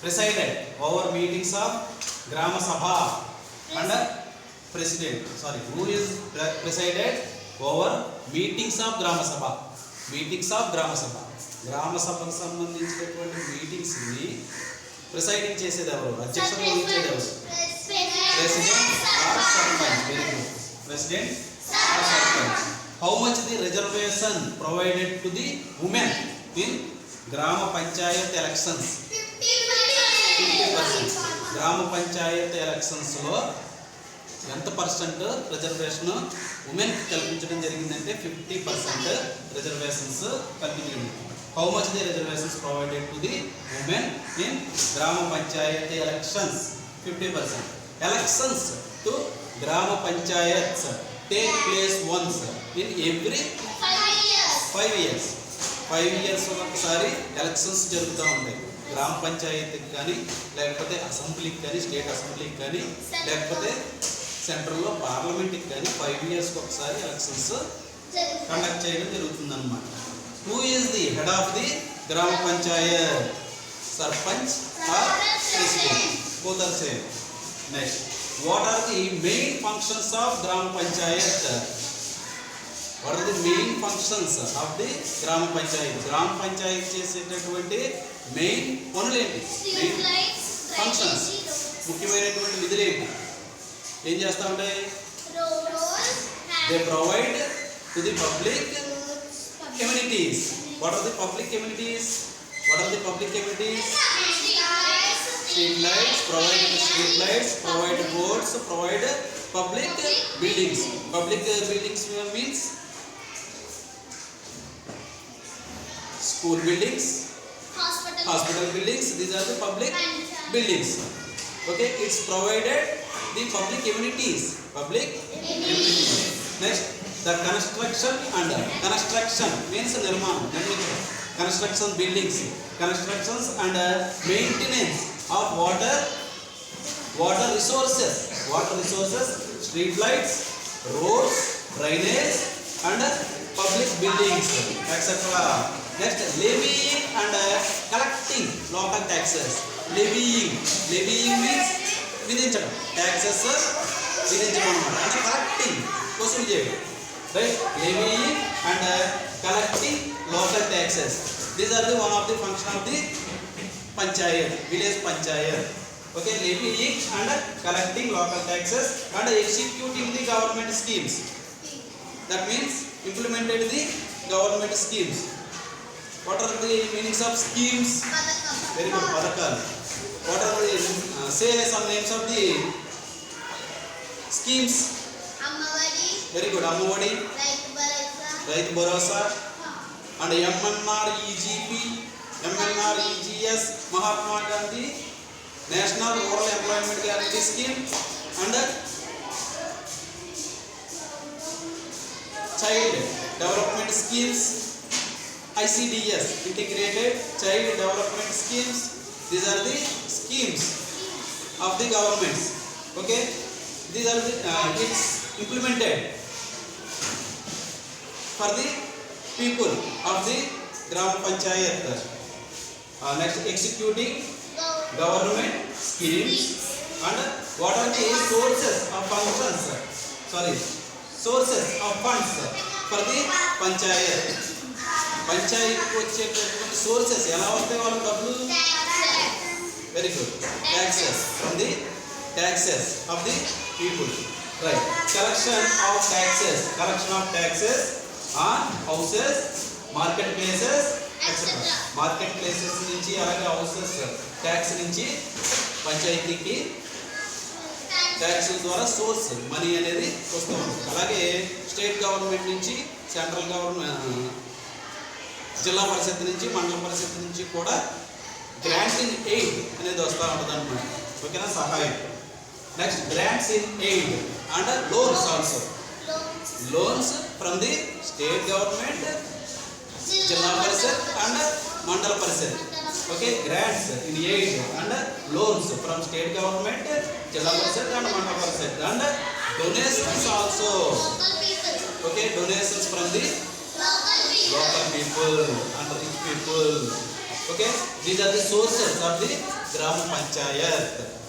presided over meetings of Grama Sabha under president. Sorry, who is presided over meetings of Grama Sabha? Meetings of Grama Sabha. Grama Sabha సంబంధించినటువంటి meetings ని presiding చేసేది ఎవరు? అధ్యక్షత వహించేది ఎవరు? President or sarpanch. Very good. President or sarpanch. How much the reservation provided to the women in Grama Panchayat elections? 50%. గ్రామ Panchayat elections లో ఎంత పర్సెంట్ రిజర్వేషన్ ఉమెన్ కల్పించడం జరిగిందంటే 50% రిజర్వేషన్స్ కల్పించడం. How much the reservations provided to the women in గ్రామ Panchayat elections? 50%. Elections to గ్రామ panchayats take place once in every 5 years. 5 years ఒకసారి elections జరుగుతూ ఉంటాయి. గ్రామ పంచాయతీకి కానీ, లేకపోతే అసెంబ్లీకి కానీ, స్టేట్ అసెంబ్లీకి కానీ, లేకపోతే సెంట్రల్లో పార్లమెంట్కి కానీ 5 years ఒకసారి ఎలక్షన్స్ కండక్ట్ చేయడం జరుగుతుందన్నమాట. Who is the head of the gram panchayat? Sarpanch or president? Both are same. Next, what are the main functions of gram panchayat? What are the main functions of the gram panchayat? గ్రామ పంచాయత్ చేసేటటువంటి మెయిన్ పనులు ఏంటి? మెయిన్ ఫంక్షన్స్, ముఖ్యమైనటువంటి విధులు ఏంటి? ఏం చేస్తూ ఉంటాయి? They provide to the public amenities. What are the public amenities? What are the public amenities? Street lights, provide street lights, provide roads, provide public buildings. Public buildings means school buildings, hospital buildings. These are the public buildings. Okay, it's provided the public amenities. Public amenities. Next, the construction and construction means nirmanam. Construction buildings, constructions and maintenance of water resources, street lights, roads, drainage and public buildings, etc. Next, levying and collecting local taxes. Levying means విధించడం. taxes విధించడం అన్నమాట. అంటే collecting, వసూలు చేయడం. Right? Levying and collecting local taxes. These are the one of the function of the panchayat, village panchayat. Okay, levying and collecting local taxes and executing the government schemes. That means implemented the government schemes. What are the meanings of schemes? Very good. Padakal. What are the say some names of the schemes? Ammavadi. Very good. Ammavadi. Raitu Bharosa. And MNREGP, MNREGS, Mahatma Gandhi National Rural Employment Guarantee Scheme and Child Development Schemes, ICDS, Integrated Child Development Schemes. These are the schemes of the governments. Okay, these are the it's implemented for the people of the Gram Panchayat. Next, executing government schemes and what are the sources of functions? Sorry, sources of funds for the Panchayat. Panchayat వచ్చేటటువంటి sources ఎలా వస్తాయి వాళ్ళ డబ్బులు? Very good. Taxes, from the taxes of the people. Right. Collection of taxes on houses, market places, etcetera. Market places నుంచి అలాగే houses tax నుంచి పంచాయతీకి tax ద్వారా సోర్స్ మనీ అనేది వస్తూ ఉంటుంది. అలాగే స్టేట్ గవర్నమెంట్ నుంచి, సెంట్రల్ గవర్నమెంట్, జిల్లా పరిషత్ నుంచి, మండల పరిషత్ నుంచి కూడా గ్రాంట్స్ ఇన్ ఎయిడ్ అనేది వస్తూ ఉంటుంది అన్నమాట. ఓకేనా, సహాయం. Next, grants in aid and loans also. Loans from the state government, జిల్లా పరిషత్ అండ్ మండల పరిషత్. Okay, grants in aid and loans from state government, Jilla Parishad and Mandal Parishad, and donations also. Okay, donations from the local people and rich people. Okay, these are the sources of the Gram Panchayat.